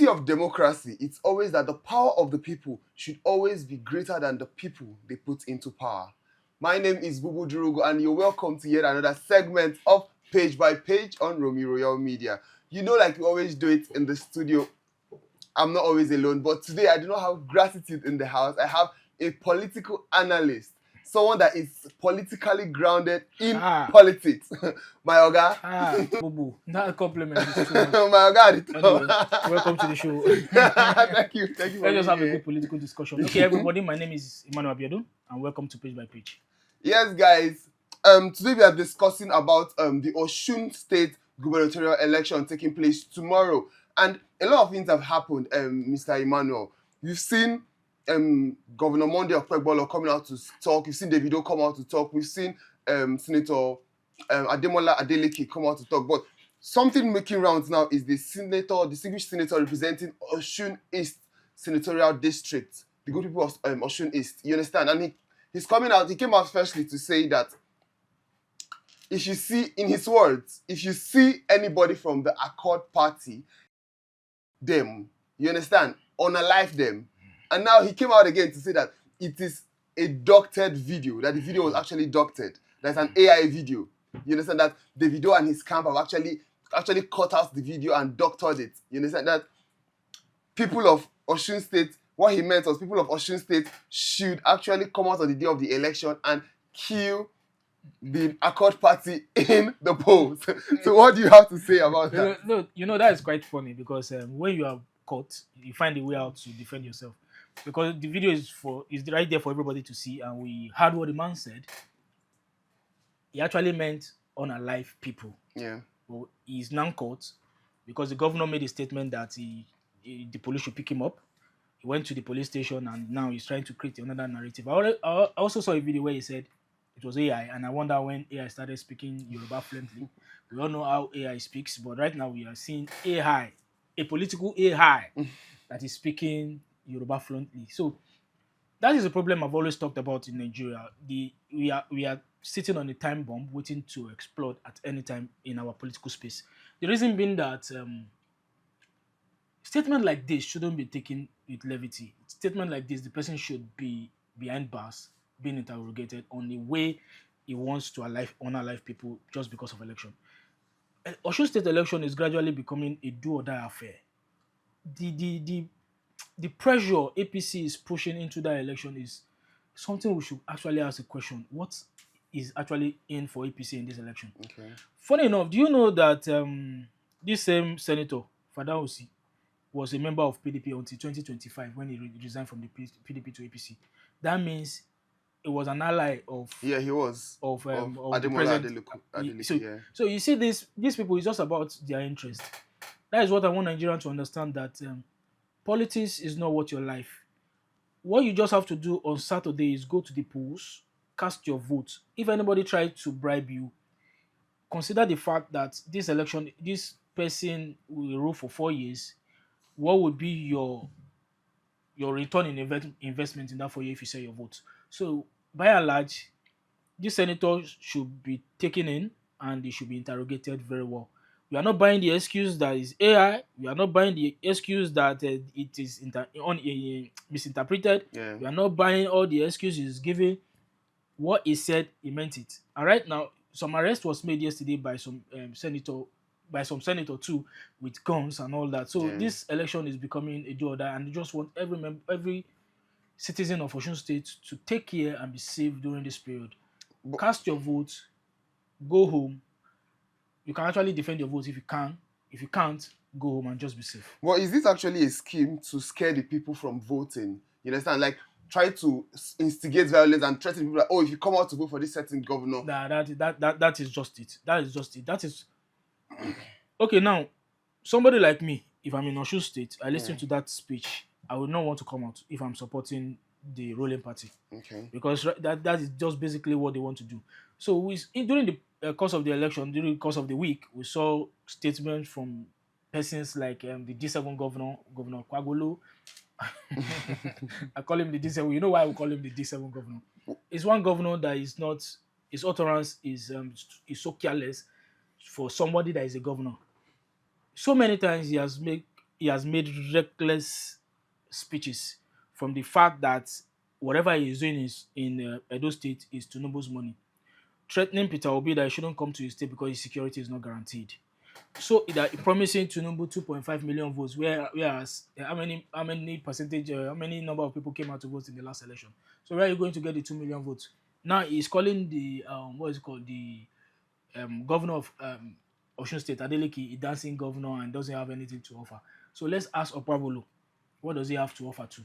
beauty of democracy, it's always that the power of the people should always be greater than the people they put into power. My name is Bubu Durugo, and you're welcome to yet another segment of Page by Page on Romy Royal Media. You know, like we always do it in the studio, I'm not always alone, but today I do not have gratitude in the house. I have a political analyst, someone that is politically grounded in politics. My Oga. Bubu, that compliment is too much. My Oga. Anyway, welcome to the show. Thank you. Let's just have a good political discussion. Okay, everybody, my name is Emmanuel and welcome to Page by Page. Yes, guys. Today we are discussing about the Osun State gubernatorial election taking place tomorrow. And a lot of things have happened, Mr. Emmanuel. You've seen Governor Monday Okpebholo coming out to talk. You've seen Davido come out to talk. We've seen Senator Ademola Adeleke come out to talk. But something making rounds now is the distinguished senator representing Osun East Senatorial District, the good people of Osun East. You understand? And he's coming out. He came out firstly to say that if you see, in his words, if you see anybody from the Accord Party, them, you understand, unalive them. And now he came out again to say that it is a doctored video, that the video was actually doctored. That's an AI video. You understand that Davido and his camp have actually cut out the video and doctored it. You understand that people of Osun State, what he meant was people of Osun State should actually come out on the day of the election and kill the Accord Party in the polls. So what do you have to say about that? No, that is quite funny because when you are caught, you find a way out to defend yourself. Because the video is right there for everybody to see, and we heard what the man said. He actually meant unalive people. Yeah. But he's now caught because the governor made a statement that the police should pick him up. He went to the police station and now he's trying to create another narrative. I also saw a video where he said it was AI, and I wonder when AI started speaking Yoruba fluently. We all know how AI speaks, but right now we are seeing AI, a political AI that is speaking Yoruba fluently. So that is a problem I've always talked about in Nigeria. We are sitting on a time bomb waiting to explode at any time in our political space. The reason being that statement like this shouldn't be taken with levity. Statement like this, the person should be behind bars, being interrogated on the way he wants to unalive people just because of election. Osun State election is gradually becoming a do or die affair. The pressure APC is pushing into that election is something we should actually ask a question. What is actually in for APC in this election? Okay. Funny enough, do you know that this same Senator Fadahunsi was a member of PDP until 2025 when he resigned from the PDP to APC? That means it was an ally of he was of Ademola Adeleke. So you see these people, it's just about their interest. That is what I want Nigerians to understand, that politics is not what your life. What you just have to do on Saturday is go to the polls, cast your vote. If anybody tried to bribe you, consider the fact that this election, this person will rule for 4 years. What would be your return in investment in that 4 years if you sell your vote? So by and large, this senator should be taken in and they should be interrogated very well. We are not buying the excuse that is AI. We are not buying the excuse that it is misinterpreted. Yeah. We are not buying all the excuses given. What he said, he meant it. And right now, some arrest was made yesterday by some senator too, with guns and all that. So this election is becoming a do or die, and they just want every citizen of Osun State to take care and be safe during this period. Cast your vote, go home. You can actually defend your vote if you can. If you can't, go home and just be safe. Well, is this actually a scheme to scare the people from voting? You understand? Like, try to instigate violence and threaten people like, oh, if you come out to vote for this certain governor. That is just it. That is okay. Now, somebody like me, if I'm in Osun State, I listen to that speech, I would not want to come out if I'm supporting the ruling party. Okay. Because that is just basically what they want to do. So during the course of the election, during the course of the week, we saw statements from persons like the D7 governor, Governor Okpebholo. I call him the D7. You know why we call him the D7 governor? It's one governor that is not, his utterance is so careless for somebody that is a governor. So many times he has made he has made reckless speeches from the fact that whatever he is doing is in Edo State is Tinubu's money, threatening Peter Obi that he shouldn't come to his state because his security is not guaranteed. So that promising Tinubu 2.5 million votes, whereas how many percentage, how many number of people came out to vote in the last election. So where are you going to get the 2 million votes? Now he's calling the what is it called, the governor of Osun State, Adeleke, a dancing governor and doesn't have anything to offer. So let's ask Okpebholo, what does he have to offer to?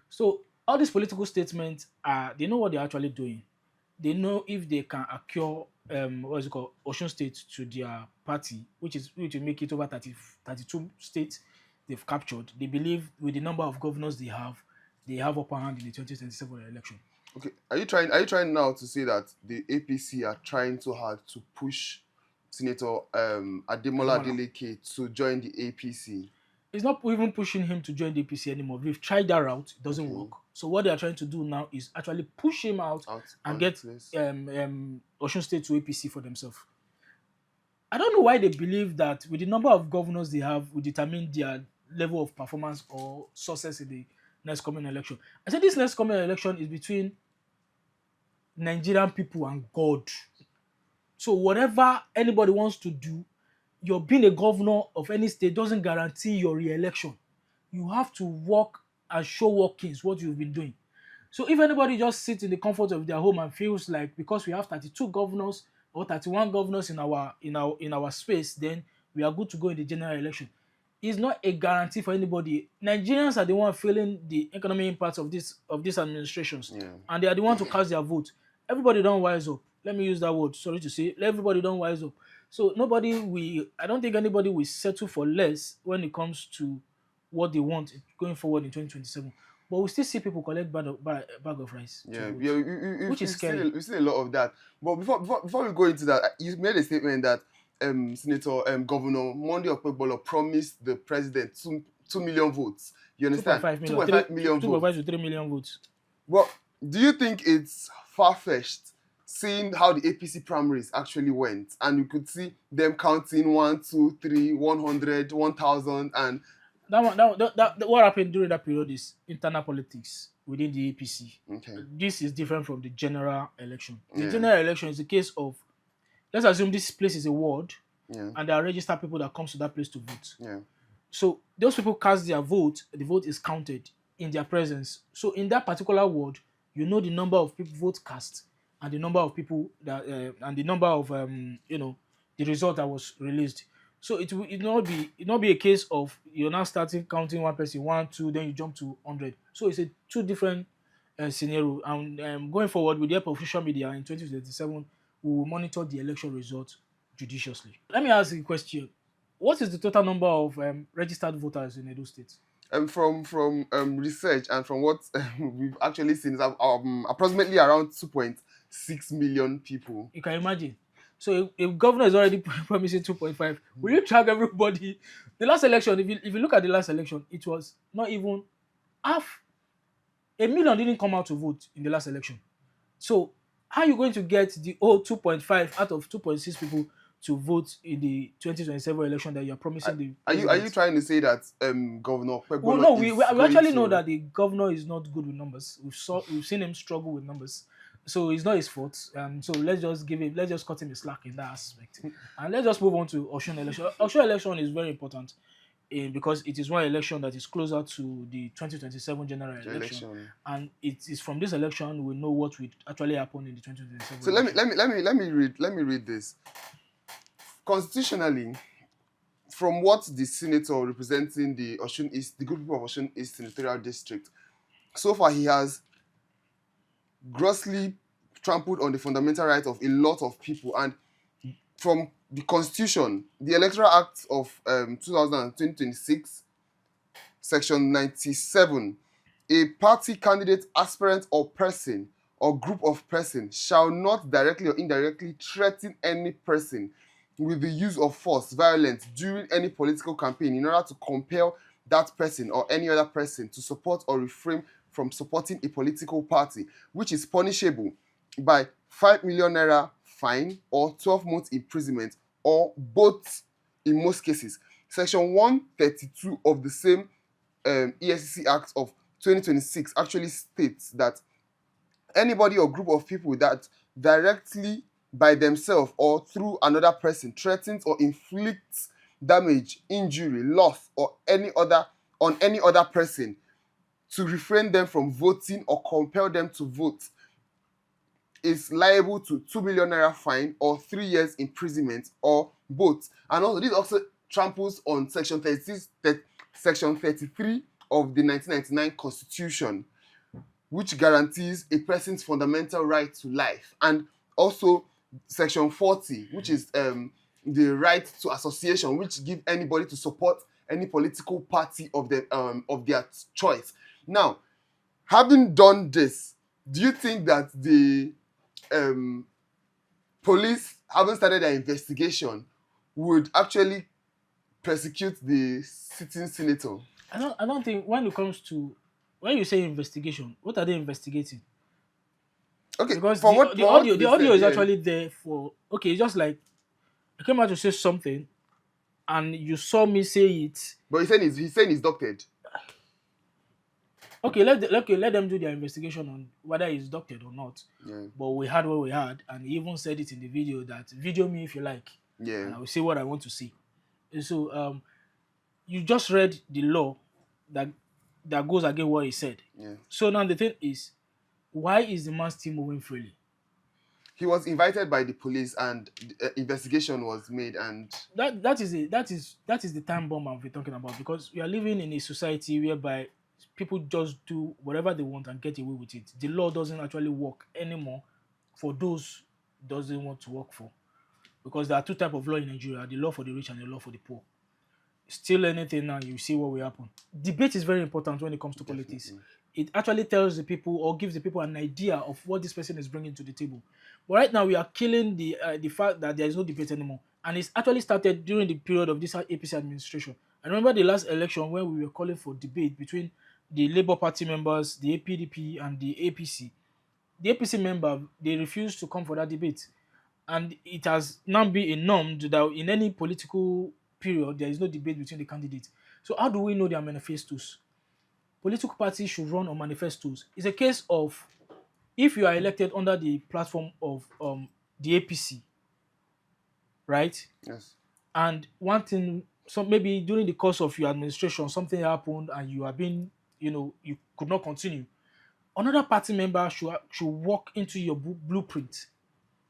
So all these political statements are, they know what they're actually doing. They know if they can acquire what is it called, Osun State to their party, which will make it over 32 states they've captured. They believe with the number of governors they have upper hand in the 2027 election. Okay, are you trying now to say that the APC are trying too hard to push Senator Ademola Ademola. Adeleke to join the APC? It's not even pushing him to join the APC anymore. We've tried that route, it doesn't Okay. work. So what they are trying to do now is actually push him out Out and on get place. Osun State to APC for themselves. I don't know why they believe that with the number of governors they have will determine their level of performance or success in the next coming election. I said this next coming election is between Nigerian people and God. So whatever anybody wants to do, you're being a governor of any state doesn't guarantee your re-election. You have to work and show workings what you've been doing. So if anybody just sits in the comfort of their home and feels like because we have 32 governors or 31 governors in our space, then we are good to go in the general election, it's not a guarantee for anybody. Nigerians are the one feeling the economic impact of these administrations, Yeah. and they are the one to cast their vote. Everybody don't wise up. Let me use that word. Sorry to say, everybody don't wise up. So I don't think anybody will settle for less when it comes to what they want going forward in 2027. But we still see people collect bag of rice to Yeah, vote, yeah, which is scary. we've seen a lot of that. But before we go into that, you made a statement that Senator Governor Monday Okpebholo promised the president 2 million votes. You understand? 2.5 million, 2.5 million 2.5 votes. to 3 million votes. Well, do you think it's far-fetched seeing how the APC primaries actually went? And you could see them counting 1, 2, 3, 100, 1,000, and What happened during that period is internal politics within the APC. okay, This is different from the general election. The yeah, general election is a case of, let's assume this place is a ward yeah, and there are registered people that comes to that place to vote. yeah, So those people cast their vote, the vote is counted in their presence. So in that particular ward, you know the number of people vote cast and the number of people that and the number of the result that was released. So it not be a case of you're now starting counting one person, one, two, then you jump to 100. So it's a two different scenario. And going forward with the help of social media in 2027, we will monitor the election results judiciously. Let me ask you a question. What is the total number of registered voters in Edo State? from research and from what we've actually seen is approximately around 2.6 million people. You can imagine. So if governor is already promising 2.5, will you track everybody? The last election, if you look at the last election, it was not even half. A million didn't come out to vote in the last election. So how are you going to get the whole 2.5 out of 2.6 people to vote in the 2027 election that you're promising the Are you president? trying to say that Governor Well, Okpebholo no, is we going actually to... know that the governor is not good with numbers. We've seen him struggle with numbers, so it's not his fault. So let's just cut him a slack in that aspect, and let's just move on to Osun election. Osun election is very important, because it is one election that is closer to the 2027 general election, election. and it is from this election we know what will actually happen in the 2027. So let me read this. Constitutionally, from what the senator representing the group people of Osun East Senatorial District, so far he has grossly trampled on the fundamental rights of a lot of people. And from the Constitution, the Electoral Act of 2026, Section 97, a party candidate, aspirant, or person or group of persons shall not directly or indirectly threaten any person with the use of force, violence during any political campaign in order to compel that person or any other person to support or refrain from supporting a political party, which is punishable by 5 million naira fine or 12 months imprisonment, or both in most cases. Section 132 of the same ESCC Act of 2026 actually states that anybody or group of people that directly by themselves or through another person threatens or inflicts damage, injury, loss, or any other on any other person to refrain them from voting or compel them to vote is liable to 2 million naira fine or 3 years imprisonment or both. And also, this also tramples on section 33 of the 1999 Constitution, which guarantees a person's fundamental right to life, and also section 40, which is the right to association, which give anybody to support any political party of their choice. Now, having done this, do you think that the police, having started their investigation, would actually persecute the sitting senator? I don't think when it comes to when you say investigation, what are they investigating? Okay, Because for what the for what audio they the audio said, is yeah. actually there for okay, it's just like I came out to say something and you saw me say it. But he's saying he's doctored. Okay, let them do their investigation on whether it's doctored or not. Yeah, But we had what we had, and he even said it in the video that video me if you like, yeah, and I will say what I want to see. And so you just read the law that goes against what he said. yeah. So now the thing is, why is the man still moving freely? He was invited by the police, and investigation was made. And That is the time bomb I've been talking about, because we are living in a society whereby people just do whatever they want and get away with it. The law doesn't actually work anymore for those it doesn't want to work for, because there are two types of law in Nigeria: the law for the rich and the law for the poor. Still anything now, you see what will happen. Debate is very important when it comes to politics. definitely, It actually tells the people or gives the people an idea of what this person is bringing to the table. But right now, we are killing the fact that there is no debate anymore, and it's actually started during the period of this APC administration. I remember the last election when we were calling for debate between the Labour Party members, the APDP, and the APC. The APC member, they refused to come for that debate, and it has now been a norm that in any political period there is no debate between the candidates. So how do we know their manifestos? Political parties should run on manifestos. It's a case of if you are elected under the platform of the APC, right? yes. And one thing, so maybe during the course of your administration, something happened and you have been, you could not continue. Another party member should walk into your blueprint,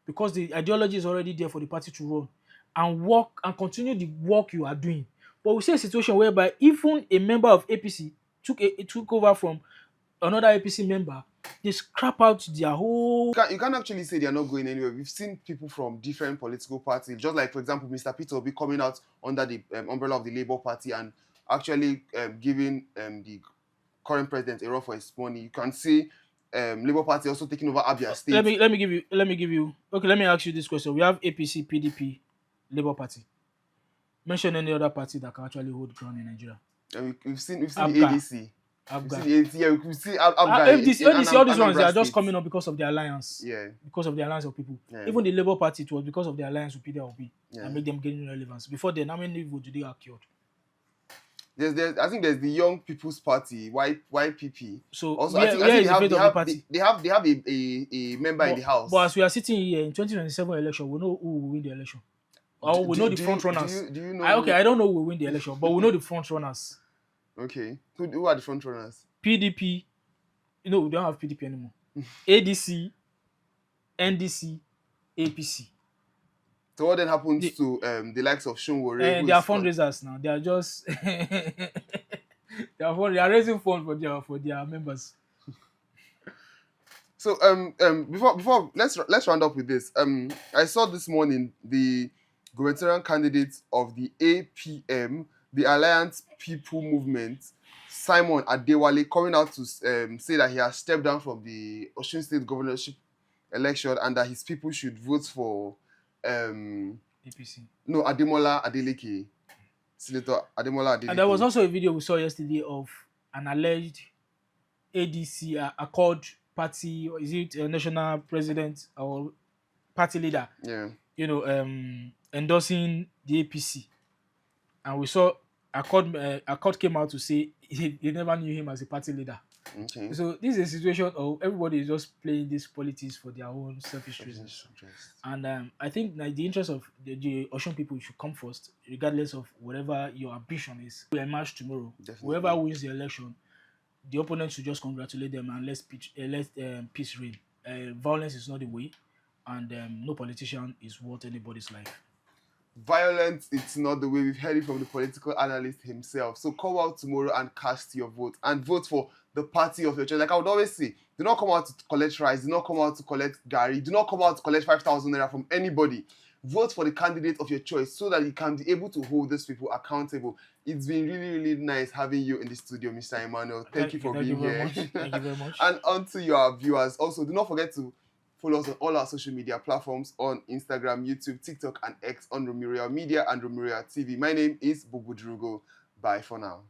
because the ideology is already there for the party to run and work and continue the work you are doing. But we see a situation whereby even a member of APC took over from another APC member, they scrap out their whole. You can't actually say they're not going anywhere. We've seen people from different political parties, just like, for example, Mr. Peter will be coming out under the umbrella of the Labour Party and actually giving the current president a run for his money. You can see Labour Party also taking over Abia State. Let me give you. Okay, let me ask you this question. We have APC, PDP, Labour Party. Mention any other party that can actually hold ground in Nigeria. And we've seen the Abga. ADC. Abga. We've seen Abga. ADC, all these ones, they are just State. coming up because of the alliance. Yeah. Because of the alliance of people. Yeah. Even the Labour Party, it was because of the alliance with PDP Yeah. that made them gain relevance. Before then, how many votes did they acquire? I think there's the Young People's Party, YPP. So Also, where I think is the fate of the party? they have a member in the house. But as we are sitting here in 2027 election, we know who will win the election. Or we know the front runners. Do you know? I don't know who will win the election, but we know the front runners. Okay. Who are the front runners? PDP. We don't have PDP anymore. ADC, NDC, APC. So what then happens to the likes of Shunwore? They are fundraisers now. They are just they are raising funds for their members. So before let's round up with this. I saw this morning the gubernatorial candidate of the APM, the Alliance People Movement, Simon Adewale, coming out to say that he has stepped down from the Osun State governorship election and that his people should vote for APC. No, Ademola Adeleke. Senator Ademola Adeleke. And there was also a video we saw yesterday of an alleged ADC Accord party, or is it a national president or party leader? Yeah. Endorsing the APC. and we saw Accord came out to say they never knew him as a party leader. Okay. So this is a situation of everybody is just playing this politics for their own selfish reasons. Interest. And I think like the interest of the Osun people should come first, regardless of whatever your ambition is. We emerge tomorrow. Definitely. Whoever wins the election, the opponent should just congratulate them and let peace reign. Violence is not the way, and no politician is worth anybody's life. Violence, it's not the way. We've heard it from the political analyst himself. So come out tomorrow and cast your vote, and vote for the party of your choice. Like I would always say, do not come out to collect rice, do not come out to collect gari, do not come out to collect 5,000 naira from anybody. Vote for the candidate of your choice so that you can be able to hold these people accountable. It's been really, really nice having you in the studio, Mr. Emmanuel. Thank you for being here. Thank you very much. And on to your viewers. Also, do not forget to follow us on all our social media platforms on Instagram, YouTube, TikTok, and X on Romuria Media and Romuria TV. My name is Bubu Drugo. Bye for now.